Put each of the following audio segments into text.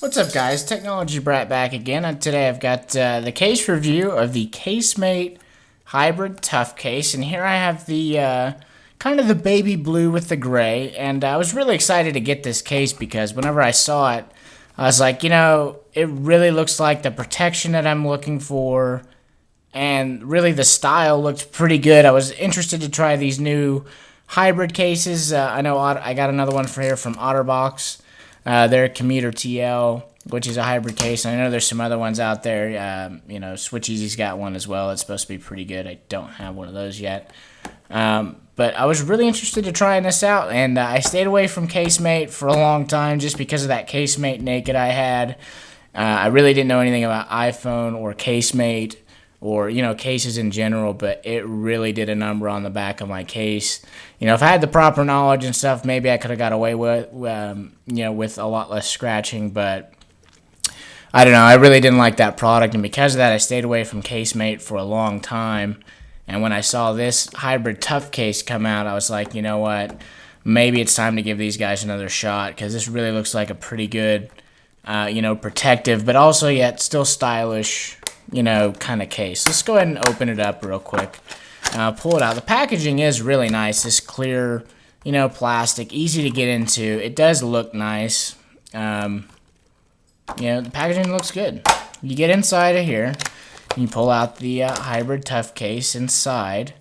What's up, guys? Technology Brat back again. And today I've got the case review of the Casemate Hybrid Tough Case, and here I have the kind of the baby blue with the gray. And I was really excited to get this case because whenever I saw it, I was like, it really looks like the protection that I'm looking for, and really the style looked pretty good. I was interested to try these new hybrid cases. I know I got another one from OtterBox. Their Commuter TL, which is a hybrid case. I know there's some other ones out there. Switch Easy's got one as well. It's supposed to be pretty good. I don't have one of those yet. But I was really interested to trying this out, and I stayed away from Casemate for a long time just because of that Casemate Naked I had. I really didn't know anything about iPhone or Casemate or, cases in general, but it really did a number on the back of my case. If I had the proper knowledge and stuff, maybe I could have got away with a lot less scratching, but I don't know. I really didn't like that product, and because of that, I stayed away from Casemate for a long time. And when I saw this hybrid tough case come out, I was like, you know what? Maybe it's time to give these guys another shot, because this really looks like a pretty good, protective, but also yet still stylish, kind of case. Let's go ahead and open it up real quick. Pull it out. The packaging is really nice. This clear, plastic, easy to get into. It does look nice. The packaging looks good. You get inside of here, you pull out the hybrid tough case. Inside,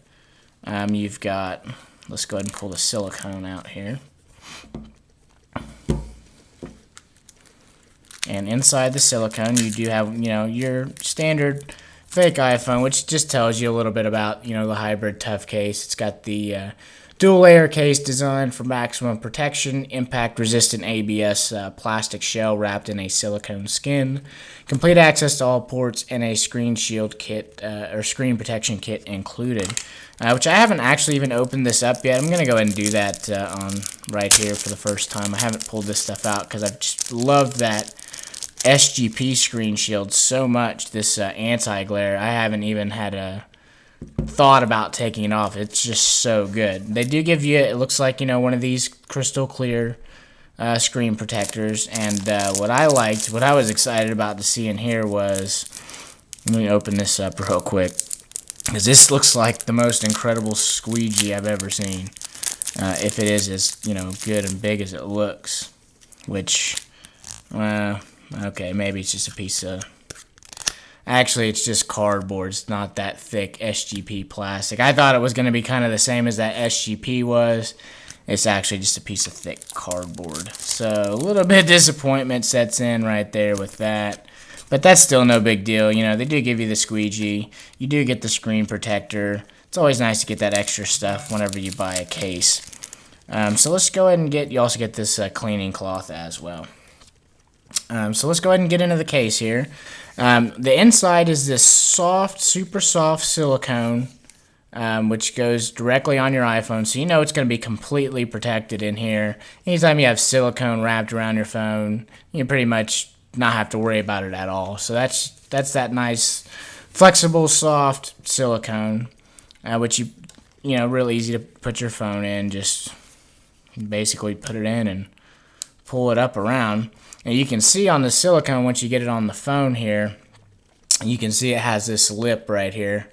you've got, let's go ahead and pull the silicone out here. And inside the silicone, you do have, your standard fake iPhone, which just tells you a little bit about, the hybrid tough case. It's got the dual layer case designed for maximum protection, impact resistant ABS plastic shell wrapped in a silicone skin, complete access to all ports, and a screen shield kit or screen protection kit included. Which I haven't actually even opened this up yet. I'm going to go ahead and do that on right here for the first time. I haven't pulled this stuff out because I've just loved that SGP screen shield so much, this anti-glare. I haven't even had a thought about taking it off. It's just so good. They do give you, it looks like, one of these crystal clear screen protectors. And what I was excited about to see in here was, let me open this up real quick, because this looks like the most incredible squeegee I've ever seen. If it is as, good and big as it looks, which, okay, maybe it's just a piece of... Actually, it's just cardboard. It's not that thick SGP plastic. I thought it was going to be kind of the same as that SGP was. It's actually just a piece of thick cardboard. So, a little bit of disappointment sets in right there with that. But that's still no big deal. They do give you the squeegee. You do get the screen protector. It's always nice to get that extra stuff whenever you buy a case. So, let's go ahead and you also get this cleaning cloth as well. So let's go ahead and get into the case here. The inside is this soft, super soft silicone, which goes directly on your iPhone, so it's going to be completely protected in here. Anytime you have silicone wrapped around your phone, you pretty much not have to worry about it at all. So that's that nice, flexible, soft silicone, which really easy to put your phone in. Just basically put it in and pull it up around. And you can see on the silicone, once you get it on the phone here, you can see it has this lip right here.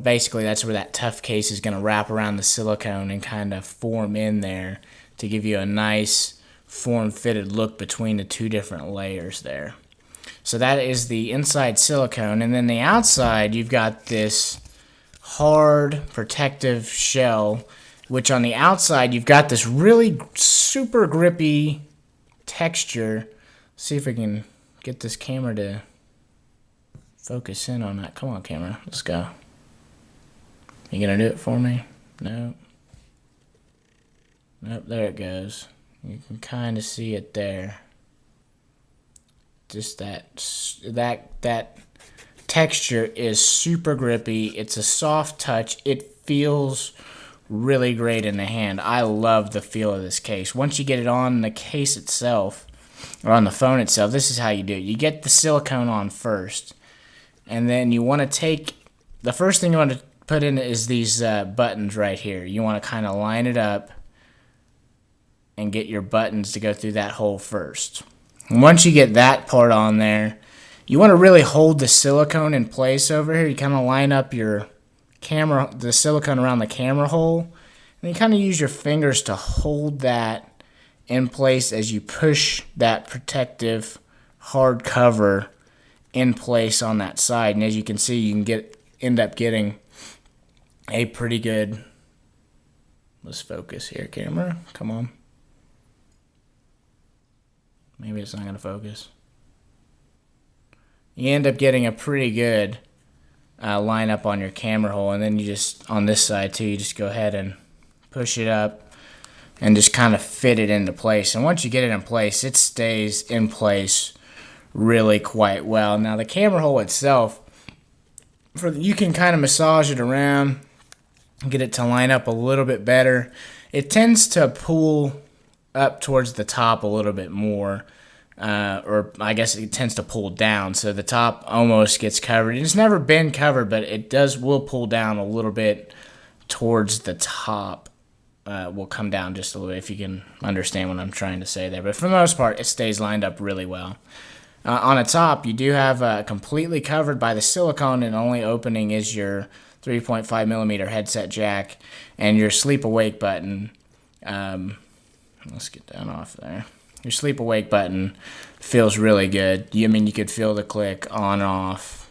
Basically, that's where that tough case is going to wrap around the silicone and kind of form in there to give you a nice form-fitted look between the two different layers there. So that is the inside silicone. And then the outside, you've got this hard protective shell, which on the outside, you've got this really super grippy texture. See if we can get this camera to focus in on that. Come on, camera. Let's go. You gonna do it for me? No. Nope, there it goes. You can kind of see it there. Just that texture is super grippy. It's a soft touch. It feels really great in the hand. I love the feel of this case. Once you get it on the case itself, or on the phone itself, this is how you do it. You get the silicone on first, and then you want to take, the first thing you want to put in is these buttons right here. You want to kind of line it up and get your buttons to go through that hole first. And once you get that part on there, you want to really hold the silicone in place over here. You kind of line up your camera, the silicone around the camera hole, and you kind of use your fingers to hold that in place as you push that protective hard cover in place on that side. And as you can see, you can end up getting a pretty good, let's focus here, camera, come on. Maybe it's not going to focus. You end up getting a pretty good lineup on your camera hole, and then you just, on this side too, you just go ahead and push it up and just kind of fit it into place. And once you get it in place, it stays in place really quite well. Now the camera hole itself, you can kind of massage it around, get it to line up a little bit better. It tends to pull up towards the top a little bit more, or I guess it tends to pull down, so the top almost gets covered. It's never been covered, but it will pull down a little bit towards the top. Will come down just a little bit, if you can understand what I'm trying to say there. But for the most part, it stays lined up really well. On the top, you do have completely covered by the silicone, and the only opening is your 3.5 millimeter headset jack and your sleep awake button. Let's get down off there. Your sleep awake button feels really good. I mean, you could feel the click on off.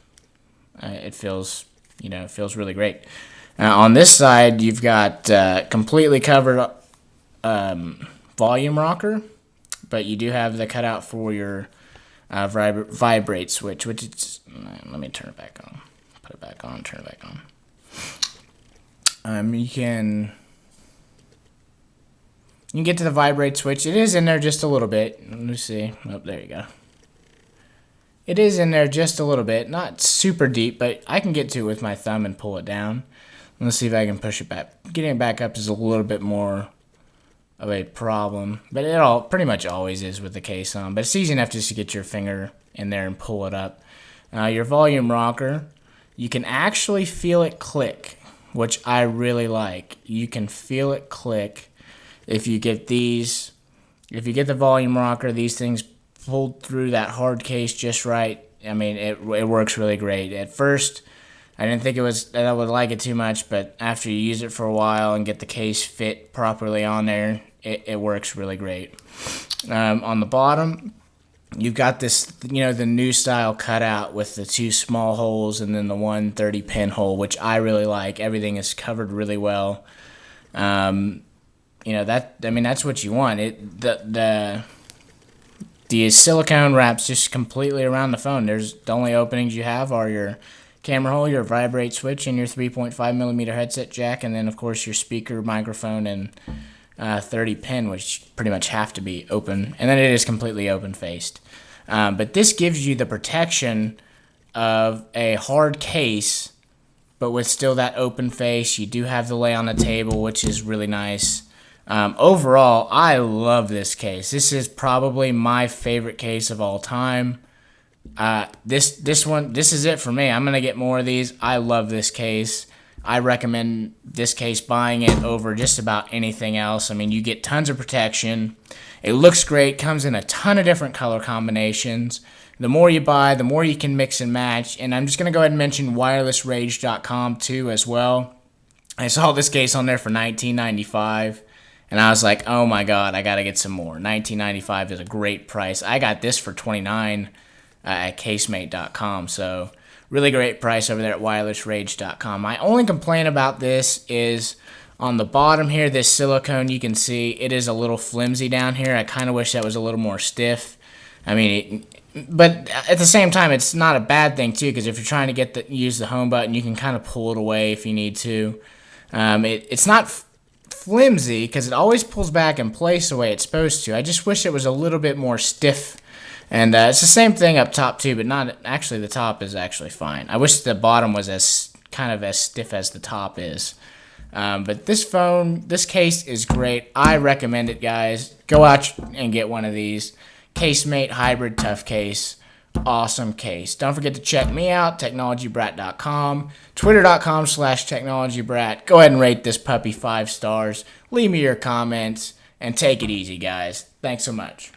It feels really great. On this side, you've got completely covered volume rocker, but you do have the cutout for your vibrate switch, which is, let me turn it back on. Put it back on, turn it back on. You can get to the vibrate switch. It is in there just a little bit. Let me see. Oh, there you go. It is in there just a little bit. Not super deep, but I can get to it with my thumb and pull it down. Let's see if I can push it back. Getting it back up is a little bit more of a problem, but it pretty much always is with the case on. But it's easy enough just to get your finger in there and pull it up. Your volume rocker, you can actually feel it click, which I really like. You can feel it click if you get these. If you get the volume rocker, these things pulled through that hard case just right. I mean, it works really great. At first, I didn't think I would like it too much, but after you use it for a while and get the case fit properly on there, it works really great. On the bottom, you've got this, the new style cutout with the two small holes and then the 130 pin hole, which I really like. Everything is covered really well. That's what you want. The silicone wraps just completely around the phone. The only openings you have are your camera hole, your vibrate switch, and your 3.5 millimeter headset jack, and then of course your speaker, microphone, and 30 pin, which pretty much have to be open, and then it is completely open faced. But this gives you the protection of a hard case, but with still that open face. You do have the lay on the table, which is really nice. Overall, I love this case. This is probably my favorite case of all time. This is it for me. I'm gonna get more of these. I love this case. I recommend this case, buying it over just about anything else. I mean, you get tons of protection. It looks great. Comes in a ton of different color combinations. The more you buy, the more you can mix and match. And I'm just gonna go ahead and mention wirelessrage.com too as well. I saw this case on there for $19.95. And I was like, oh my god, I gotta get some more. $19.95 is a great price. I got this for $29 at casemate.com. So really great price over there at wirelessrage.com. My only complaint about this is on the bottom here, this silicone, you can see it is a little flimsy down here. I kind of wish that was a little more stiff. I mean, but at the same time, it's not a bad thing too, because if you're trying to use the home button, you can kind of pull it away if you need to. It's not flimsy because it always pulls back in place the way it's supposed to. I just wish it was a little bit more stiff. And it's the same thing up top too, but not actually. The top is actually fine. I wish the bottom was as stiff as the top is. But this case is great. I recommend it, guys. Go out and get one of these. Casemate Hybrid Tough Case. Awesome case. Don't forget to check me out, technologybrat.com, twitter.com/technologybrat. Go ahead and rate this puppy 5 stars. Leave me your comments, and take it easy, guys. Thanks so much.